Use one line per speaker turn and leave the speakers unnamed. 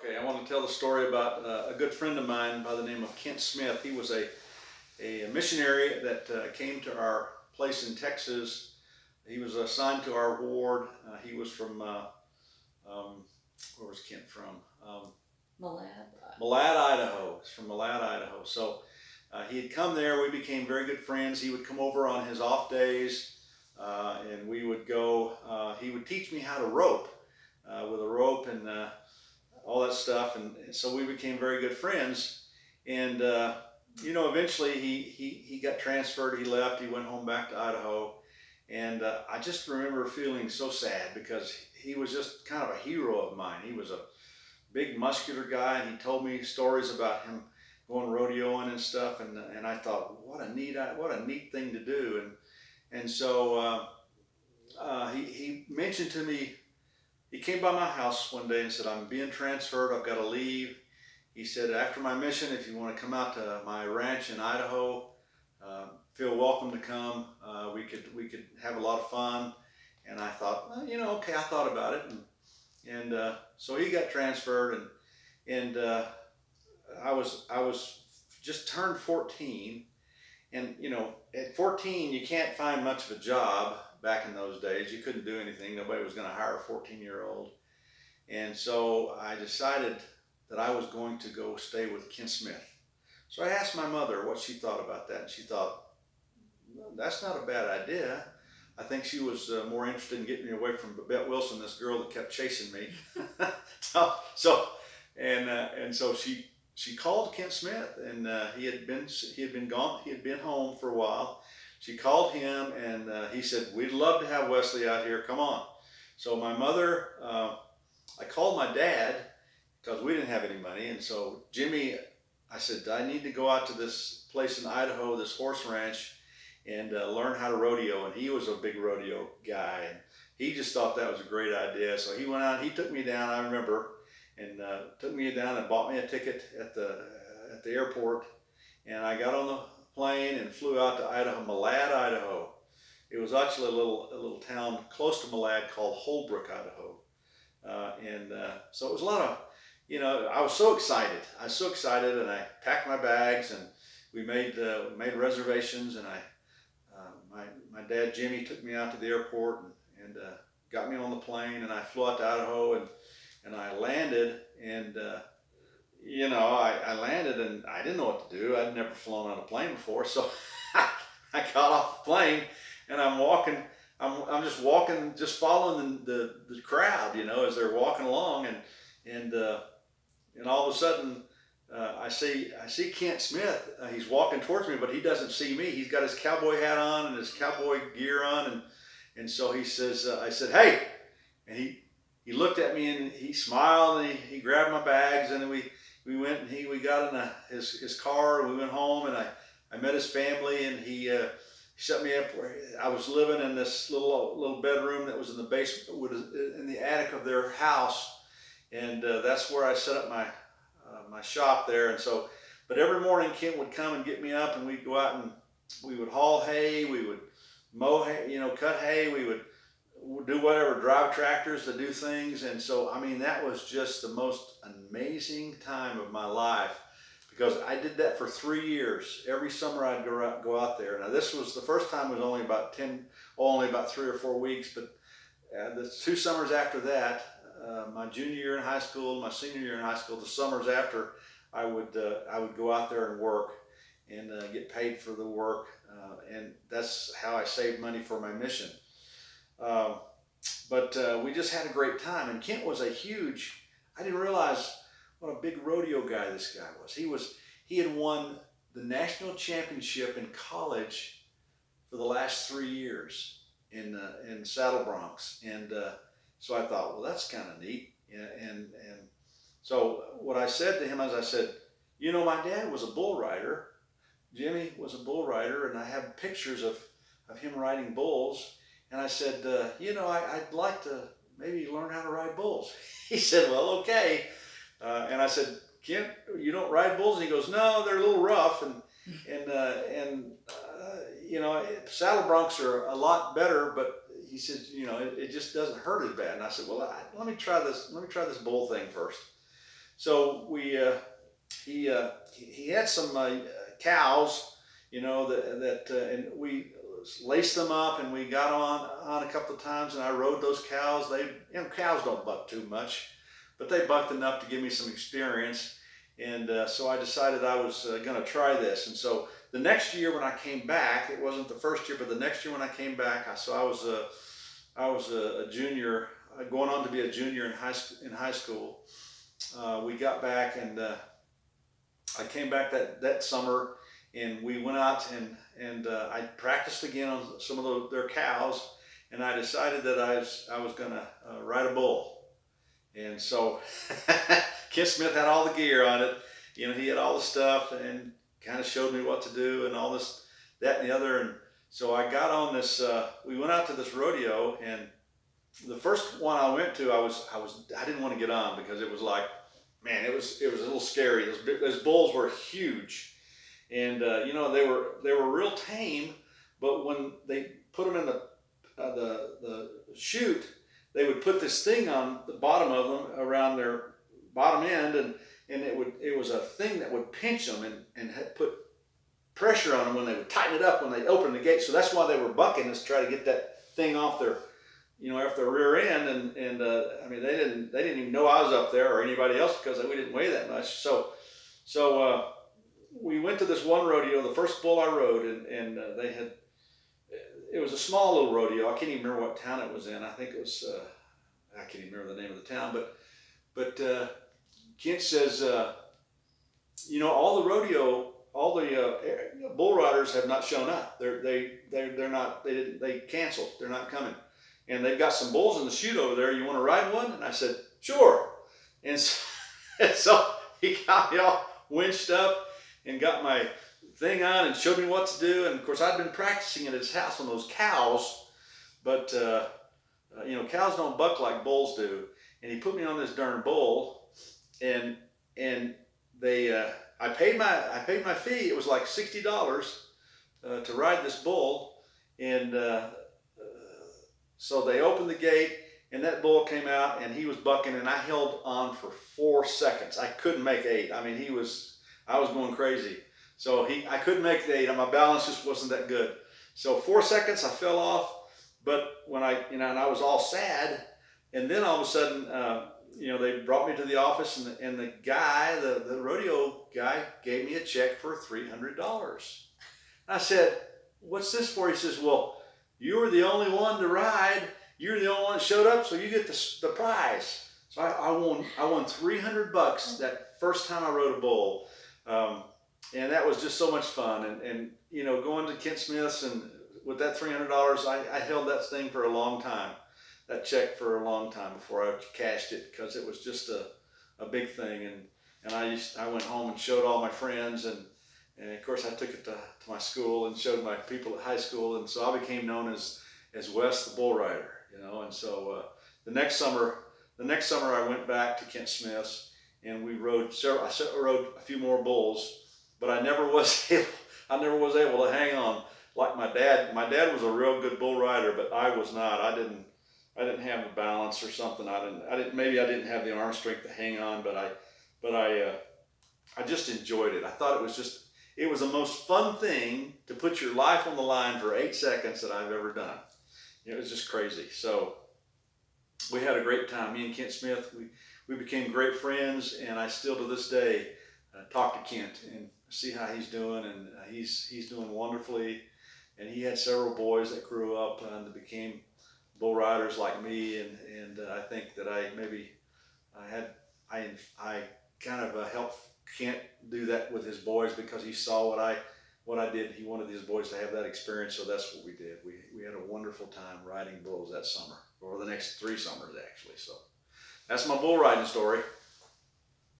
Okay, I want to tell the story about a good friend of mine by the name of Kent Smith. He was a missionary that came to our place in Texas. He was assigned to our ward. He was from, um, where was Kent from?
Malad.
Malad, Idaho. He's from Malad, Idaho. So he had come there. We became very good friends. He would come over on his off days and we would go. He would teach me how to rope with a rope and all that stuff, and so we became very good friends. And eventually he got transferred. He left. He went home back to Idaho, and I just remember feeling so sad because he was just kind of a hero of mine. He was a big muscular guy, and he told me stories about him going rodeoing and stuff. And I thought, what a neat thing to do. And so he mentioned to me. He came by my house one day and said, I'm being transferred. I've got to leave. He said, after my mission, if you want to come out to my ranch in Idaho, feel welcome to come. We could have a lot of fun. And I thought, well, okay. I thought about it, and so he got transferred, and I was just turned 14, and at 14 you can't find much of a job. Back in those days, you couldn't do anything. Nobody was going to hire a 14-year-old. And so I decided that I was going to go stay with Ken Smith. So I asked my mother what she thought about that. And she thought, well, that's not a bad idea. I think she was more interested in getting me away from Babette Wilson, this girl that kept chasing me. So she called Kent Smith, and he had been gone. He had been home for a while. She called him, and he said, we'd love to have Wesley out here. Come on. So my mother, I called my dad because we didn't have any money. And so Jimmy, I said, I need to go out to this place in Idaho, this horse ranch, and learn how to rodeo. And he was a big rodeo guy, and he just thought that was a great idea. So he went out, he took me down, I remember, and took me down and bought me a ticket at the airport. And I got on the plane and flew out to Idaho, Malad, Idaho. It was actually a little town close to Malad called Holbrook, Idaho. So it was a lot of, I was so excited. I was so excited, and I packed my bags, and we made reservations, and my dad Jimmy took me out to the airport and got me on the plane, and I flew out to Idaho, and I landed, and I landed, and I didn't know what to do. I'd never flown on a plane before, so I got off the plane, and I'm walking. I'm just walking, just following the crowd, as they're walking along, and all of a sudden I see Kent Smith. He's walking towards me, but he doesn't see me. He's got his cowboy hat on and his cowboy gear on, and so he says, I said, hey, and he looked at me and he smiled, and he grabbed my bags, and then we went, and we got in his car, and we went home, and I met his family, and he set me up where I was living in this little bedroom that was in the basement, in the attic of their house, and that's where I set up my shop there. And so, but every morning Kent would come and get me up, and we'd go out and we would haul hay, we would mow hay, cut hay, we would do whatever, drive tractors to do things. And so, I mean, that was just the most amazing time of my life, because I did that for 3 years. Every summer I'd go out there. Now, this was the first time was only about 3 or 4 weeks, but the 2 summers after that, my junior year in high school, my senior year in high school, the summers after, I would go out there and work and get paid for the work, and that's how I saved money for my mission. But we just had a great time, and Kent was I didn't realize what a big rodeo guy this guy was. He had won the national championship in college for the last 3 years in saddle broncs, and so I thought, well, that's kind of neat. And so what I said to him is, I said, my dad was a bull rider. Jimmy was a bull rider, and I have pictures of him riding bulls. And I said, I'd like to maybe learn how to ride bulls. He said, well, okay. And I said, Kent, you don't ride bulls? And he goes, no, they're a little rough. Saddle broncs are a lot better, but he said, it just doesn't hurt as bad. And I said, well, let me try this bull thing first. So he had some cows, and we laced them up, and we got on a couple of times, and I rode those cows. Cows don't buck too much, but they bucked enough to give me some experience. And so I decided I was going to try this. And so the next year when I came back, it wasn't the first year, but the next year when I came back, I was a junior, going on to be a junior in high school. We got back, and I came back that summer, and we went out, and I practiced again on some of their cows, and I decided that I was going to ride a bull. And so Kent Smith had all the gear on it. He had all the stuff and kind of showed me what to do and all this, that, and the other. And so I got on this. We went out to this rodeo, and the first one I went to, I didn't want to get on because it was like, man, it was a little scary. Those bulls were huge, and they were real tame. But when they put them in the chute, they would put this thing on the bottom of them around their bottom end, and it was a thing that would pinch them and put pressure on them when they would tighten it up when they opened the gate. So that's why they were bucking, is to try to get that thing off their off their rear end. And I mean, they didn't even know I was up there or anybody else because we didn't weigh that much. So we went to this one rodeo, the first bull I rode, and they had. It was a small little rodeo. I can't even remember what town it was in. I think it was. I can't even remember the name of the town, but Kent says, all the bull riders have not shown up. They're not. They canceled. They're not coming. And they've got some bulls in the chute over there. You want to ride one? And I said, sure. And so, and so he got me all winched up and got my thing on and showed me what to do. And of course, I'd been practicing at his house on those cows, but cows don't buck like bulls do. And he put me on this darn bull, and I paid my fee. It was like $60 to ride this bull, and so they opened the gate, and that bull came out, and he was bucking, and I held on for 4 seconds. I couldn't make 8. I mean, I was going crazy. So I couldn't make the 8. My balance just wasn't that good. So 4 seconds, I fell off. But when and I was all sad, and then all of a sudden, they brought me to the office, and the guy, the rodeo guy, gave me a check for $300. I said, "What's this for?" He says, "Well, you were the only one to ride. You're the only one that showed up, so you get the prize." So I won $300 that first time I rode a bull. And that was just so much fun. And going to Kent Smith's, and with that $300, I held that thing for a long time, that check for a long time before I cashed it, because it was just a big thing. And I went home and showed all my friends, and of course I took it to my school and showed my people at high school, and so I became known as Wes the Bull Rider, And so the next summer I went back to Kent Smith's, and we rode I rode a few more bulls. But I never was able to hang on like my dad. My dad was a real good bull rider, but I was not. I didn't have the balance or something. Maybe I didn't have the arm strength to hang on, but I just enjoyed it. I thought it was the most fun thing to put your life on the line for 8 seconds that I've ever done. It was just crazy. So we had a great time. Me and Kent Smith, we became great friends, and I still to this day talk to Kent and see how he's doing, and he's doing wonderfully. And he had several boys that grew up and became bull riders like me, and I think that I kind of helped Kent do that with his boys, because he saw what I did. He wanted his boys to have that experience, so that's what we did. We had a wonderful time riding bulls that summer, or the next 3 summers actually. So that's my bull riding story.